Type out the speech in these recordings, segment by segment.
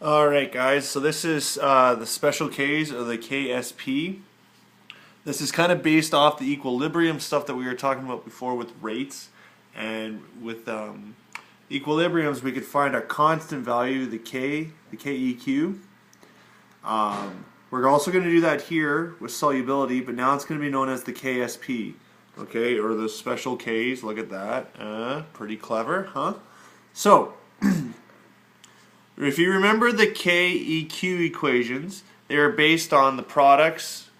Alright guys, so this is the special case of the KSP. This is kind of based off the equilibrium stuff that we were talking about before with rates. And with equilibriums we could find a constant value, the KEQ. We're also going to do that here with solubility, but now it's going to be known as the KSP. Okay, or the special Ks, look at that. Pretty clever, huh? So, if you remember the KEQ equations, they are based on the products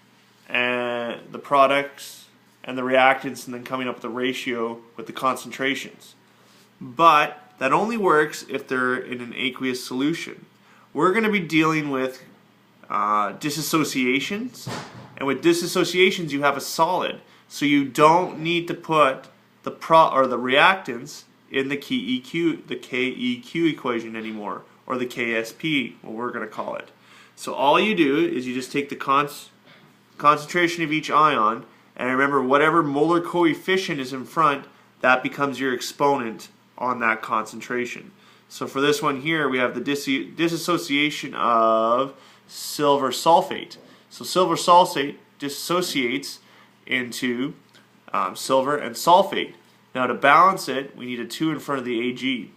and the reactants, and then coming up with a ratio with the concentrations. But that only works if they're in an aqueous solution. We're going to be dealing with dissociations, and with dissociations you have a solid, so you don't need to put the reactants in the KEQ equation anymore, or the KSP, what we're going to call it. So all you do is you just take the concentration of each ion, and remember whatever molar coefficient is in front, that becomes your exponent on that concentration. So for this one here, we have the dissociation of silver sulfate. So silver sulfate dissociates into silver and sulfate. Now to balance it, we need a 2 in front of the Ag.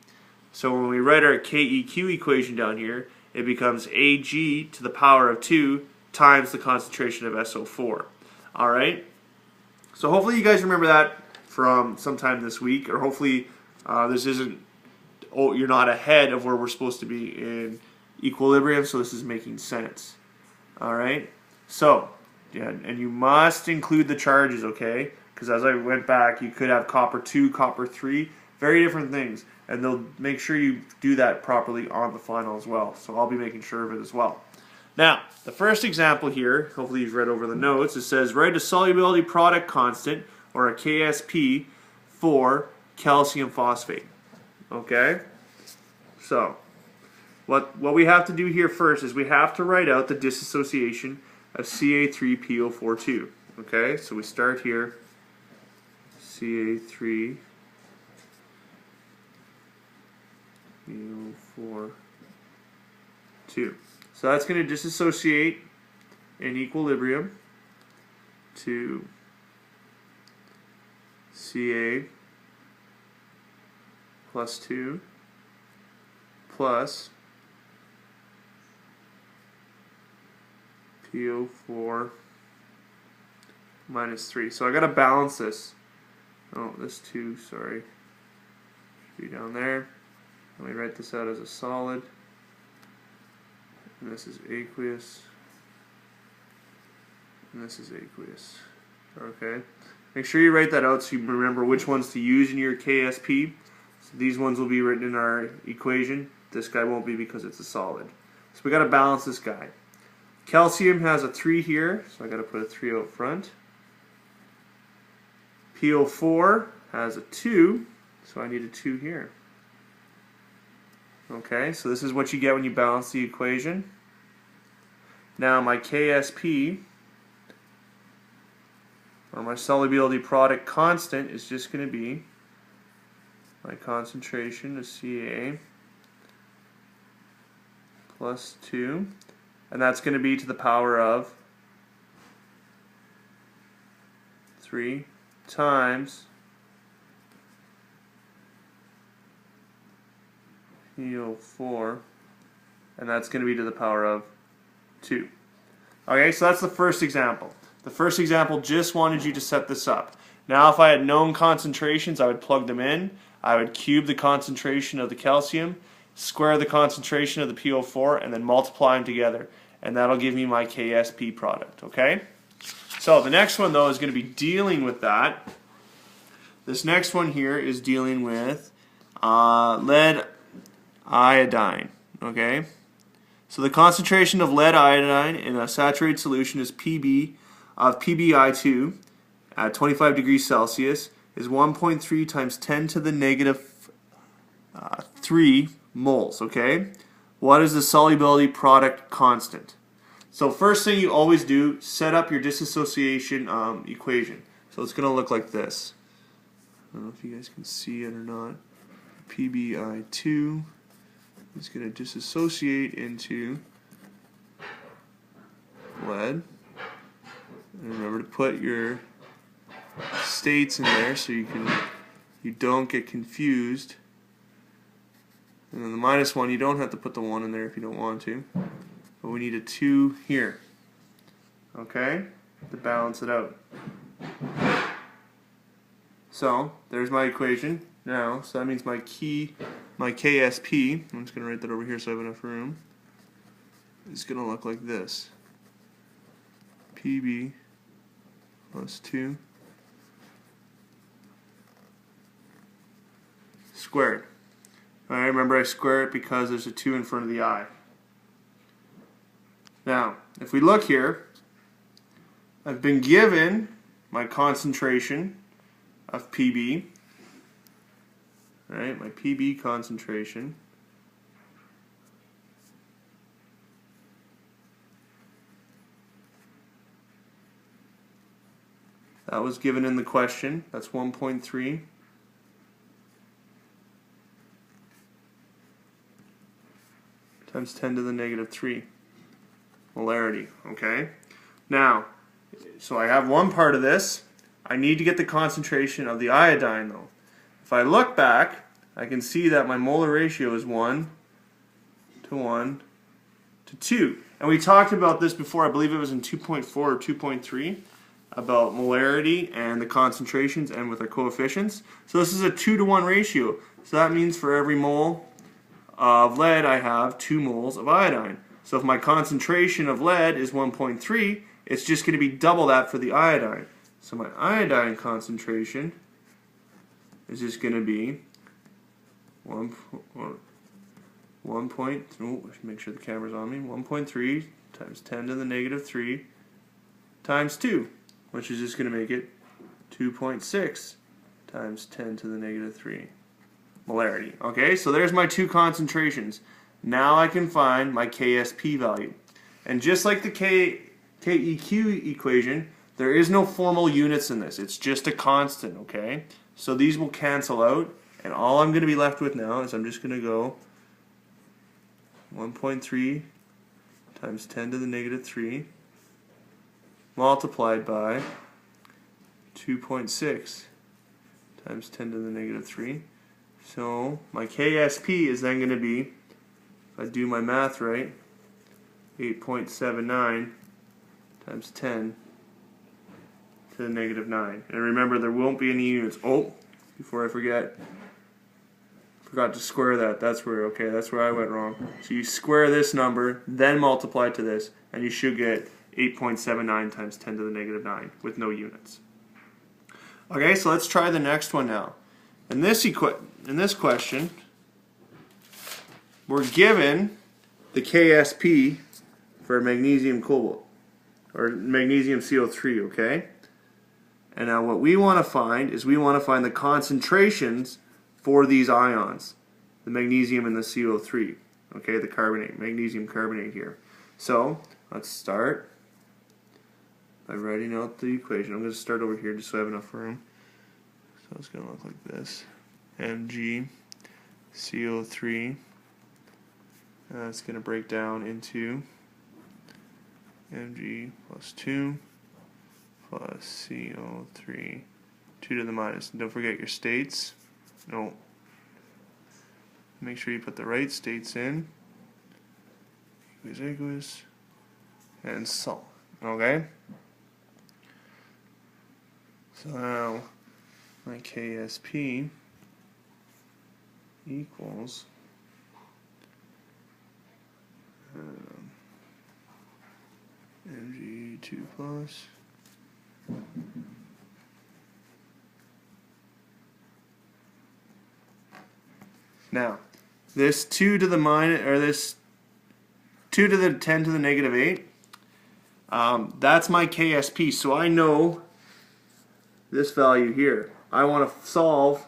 So when we write our KEQ equation down here, it becomes Ag to the power of 2 times the concentration of SO4. Alright? So hopefully you guys remember that from sometime this week, or hopefully this isn't, you're not ahead of where we're supposed to be in equilibrium, so this is making sense. Alright? So, yeah, and you must include the charges, okay? Because as I went back, you could have copper 2, copper 3, very different things. And they'll make sure you do that properly on the final as well. So I'll be making sure of it as well. Now, the first example here, hopefully you've read over the notes, it says write a solubility product constant, or a KSP, for calcium phosphate. Okay? So, what we have to do here first is we have to write out the dissociation of Ca3PO42. Okay? So we start here, Ca3 PO4 2. So that's going to dissociate in equilibrium to Ca plus 2 plus PO4 minus 3. So I got to balance this. Oh, this 2, sorry. Should be down there. Let me write this out as a solid. And this is aqueous. And this is aqueous. Okay. Make sure you write that out so you remember which ones to use in your KSP. So these ones will be written in our equation. This guy won't be because it's a solid. So we got to balance this guy. Calcium has a 3 here, so I got to put a 3 out front. PO4 has a 2, so I need a 2 here. Okay, so this is what you get when you balance the equation. Now my KSP, or my solubility product constant, is just going to be my concentration of Ca plus 2, and that's going to be to the power of 3 times PO4, and that's going to be to the power of 2. Okay, so that's the first example. The first example just wanted you to set this up. Now if I had known concentrations, I would plug them in. I would cube the concentration of the calcium, square the concentration of the PO4, and then multiply them together. And that'll give me my KSP product, okay? So the next one, though, is going to be dealing with that. This next one here is dealing with lead iodine, okay? So the concentration of lead iodine in a saturated solution is Pb of PbI2 at 25 degrees Celsius is 1.3 times 10 to the negative 3 moles, okay? What is the solubility product constant? So first thing you always do, set up your dissociation equation. So it's going to look like this. I don't know if you guys can see it or not. PbI2 is going to disassociate into lead. And remember to put your states in there so you don't get confused. And then the -1, you don't have to put the 1 in there if you don't want to. But we need a 2 here. Okay? To balance it out. So, there's my equation now. So that means my KSP, I'm just going to write that over here so I have enough room, is going to look like this. PB plus 2 squared. Alright, remember I square it because there's a 2 in front of the I. Now, if we look here, I've been given my concentration of PB. Right, my PB concentration. That was given in the question. That's 1.3 times 10 to the negative 3 molarity. Okay? Now, so I have one part of this. I need to get the concentration of the iodine though. If I look back, I can see that my molar ratio is 1 to 1 to 2. And we talked about this before, I believe it was in 2.4 or 2.3, about molarity and the concentrations and with our coefficients. So this is a 2 to 1 ratio. So that means for every mole of lead I have 2 moles of iodine. So if my concentration of lead is 1.3, it's just going to be double that for the iodine. So my iodine concentration is just going to be 1.3 times 10 to the negative 3 times 2, which is just going to make it 2.6 times 10 to the negative 3 molarity. Okay, so there's my two concentrations. Now I can find my KSP value. And just like the KEQ equation, there is no formal units in this. It's just a constant, okay? So these will cancel out, and all I'm going to be left with now is I'm just going to go 1.3 times 10 to the negative 3 multiplied by 2.6 times 10 to the negative 3. So my KSP is then going to be, if I do my math right, 8.79 times 10 to the negative 9. And remember, there won't be any units. Oh, before I forgot to square that. That's where I went wrong. So you square this number, then multiply to this, and you should get 8.79 times 10 to the negative 9 with no units. Okay, so let's try the next one now. In this question, we're given the KSP for magnesium cobalt, or magnesium CO3, okay? And now what we want to find is we want to find the concentrations for these ions, the magnesium and the CO3, okay, the carbonate, magnesium carbonate here. So let's start by writing out the equation. I'm going to start over here just so I have enough room. So it's going to look like this. MgCO3. It's going to break down into Mg plus 2 plus CO3, 2 to the minus. And don't forget your states. No. Make sure you put the right states in. Aqueous, and salt. Okay? So now my KSP equals Mg2 plus now this 2 to the minus, or this 2 to the 10 to the negative 8, that's my KSP. So I know this value here. I want to solve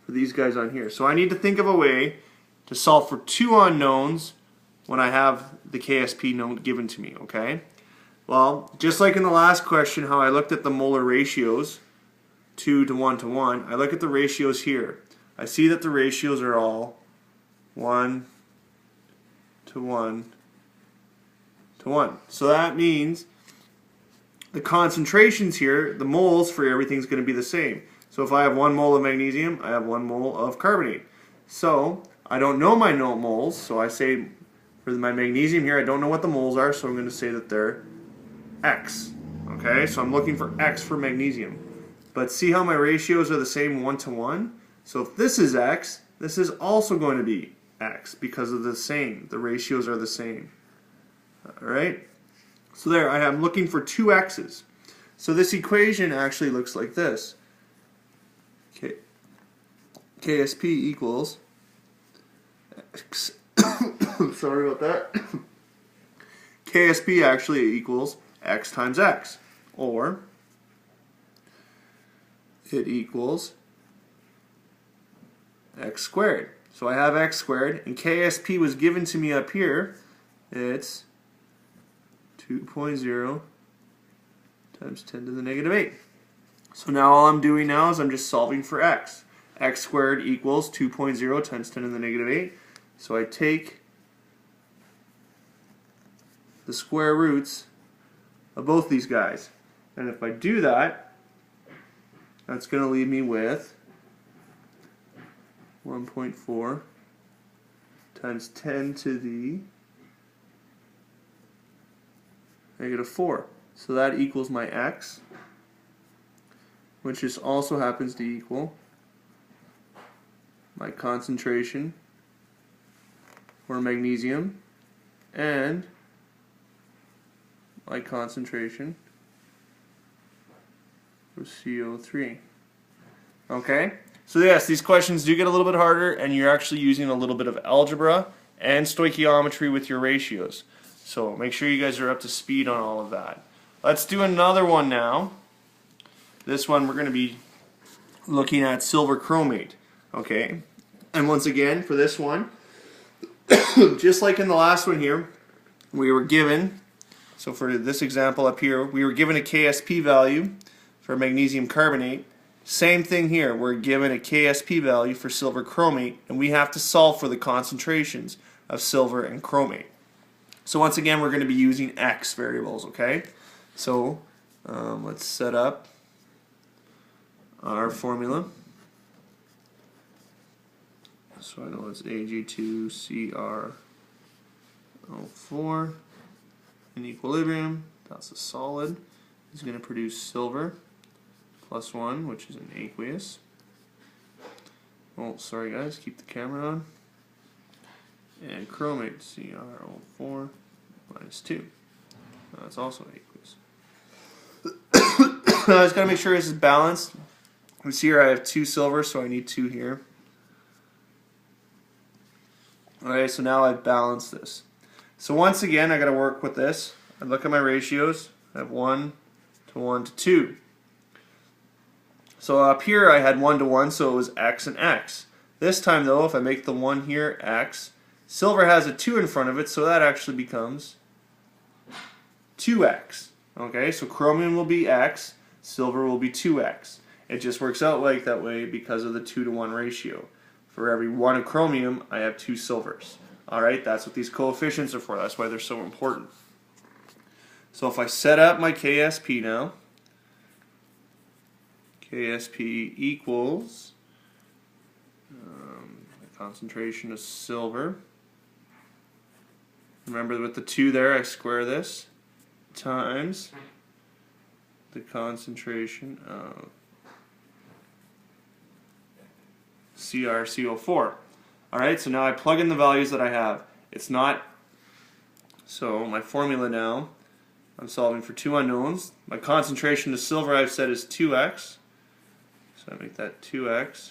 for these guys on here. So I need to think of a way to solve for two unknowns when I have the KSP known given to me, okay? Well, just like in the last question, how I looked at the molar ratios, 2 to 1 to 1, I look at the ratios here. I see that the ratios are all 1 to 1 to 1. So that means the concentrations here, the moles for everything's going to be the same. So if I have 1 mole of magnesium, I have 1 mole of carbonate. So I don't know my moles, so I say for my magnesium here, I don't know what the moles are, so I'm going to say that they're X. Okay, so I'm looking for X for magnesium. But see how my ratios are the same 1 to 1? So if this is X, this is also going to be X because of the same. The ratios are the same. Alright? So there, I'm looking for 2 X's. So this equation actually looks like this. Okay. KSP equals X. Sorry about that. KSP actually equals X times X. Or it equals X squared. So I have X squared, and KSP was given to me up here. It's 2.0 times 10 to the negative 8. So now all I'm doing now is I'm just solving for X. X squared equals 2.0 times 10 to the negative 8. So I take the square roots of both these guys. And if I do that, that's going to leave me with 1.4 times 10 to the negative 4. So that equals my X, which just also happens to equal my concentration for magnesium and my concentration for CO3. Okay? So yes, these questions do get a little bit harder, and you're actually using a little bit of algebra and stoichiometry with your ratios. So make sure you guys are up to speed on all of that. Let's do another one now. This one we're going to be looking at silver chromate. Okay? And once again, for this one, just like in the last one here, we were given, so for this example up here, we were given a KSP value for magnesium carbonate. Same thing here, we're given a KSP value for silver chromate, and we have to solve for the concentrations of silver and chromate. So once again, we're going to be using X variables, okay? So let's set up our formula. So I know it's Ag2Cr04 in equilibrium. That's a solid. It's going to produce silver plus 1, which is an aqueous. Oh, sorry guys, keep the camera on. And chromate Cr04 minus 2. That's also aqueous. I just got to make sure this is balanced. You see here I have 2 silver, so I need 2 here. Okay, so now I've balanced this. So once again, I got to work with this. I look at my ratios. I have 1 to 1 to 2. So up here I had 1 to 1, so it was X and X. This time though, if I make the 1 here X, silver has a 2 in front of it, so that actually becomes 2X. Okay, so chromium will be X, silver will be 2X. It just works out like that way because of the 2 to 1 ratio. For every 1 of chromium, I have 2 silvers. Alright, that's what these coefficients are for. That's why they're so important. So if I set up my KSP now, KSP equals the concentration of silver. Remember with the 2 there, I square this, times the concentration of CrCO4. Alright, so now I plug in the values that I have. It's not, so my formula now, I'm solving for 2 unknowns. My concentration of silver I've said is 2x. So I make that 2x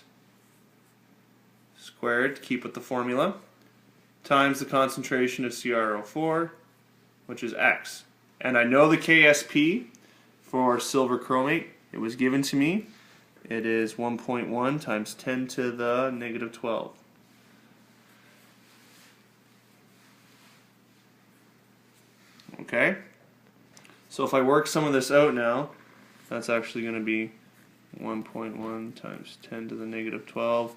squared to keep with the formula, times the concentration of CrO4, which is x. And I know the KSP for silver chromate. It was given to me. It is 1.1 times 10 to the negative 12. Okay? So if I work some of this out now, that's actually going to be 1.1 times 10 to the negative 12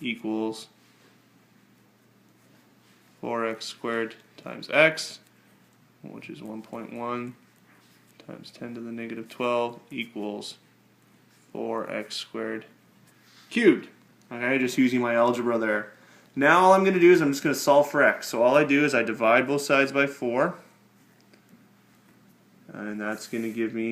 equals 4x squared times x, which is 1.1 times 10 to the negative 12 equals 4x squared cubed. Okay, just using my algebra there. Now all I'm going to do is I'm just going to solve for x. So all I do is I divide both sides by 4, and that's going to give me